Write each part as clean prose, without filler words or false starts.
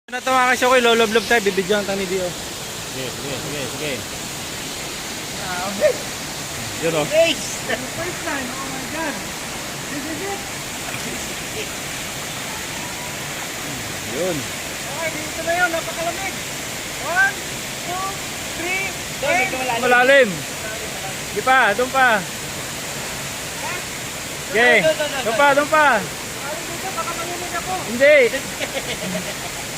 Ano ito mga kasyo ko, loloblob tayo, bibidyoan tayo ni Dio. Sige. Okay. Yun o. First time, oh my God. This is it. Yun. Okay, dito na yun, napakalamig. 1, 2, 3, 10. Malalim. Sige pa, doon pa. Sige, doon pa. Ay, dito, baka malamig ako. Hindi.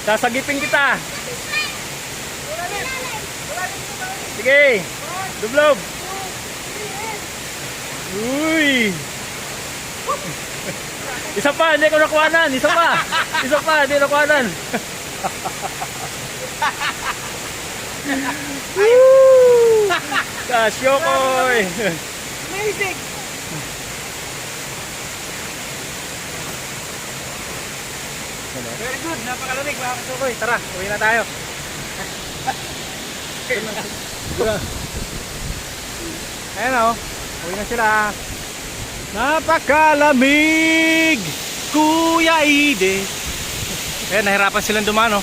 Sasagipin kita. Malalim. Malalim ko tayo. Sige. Dublob. Uy. Isa pa, hindi ko nakuhanan. Isa pa, hindi nakuhanan. Woo! Kasyo koy. Amazing. Very good, napakalamig mga kasukoy. Tara, uwi na tayo. Ayan o, uwi na sila. Napakalamig, Kuya Ide. Ayan, nahirapan silang dumano.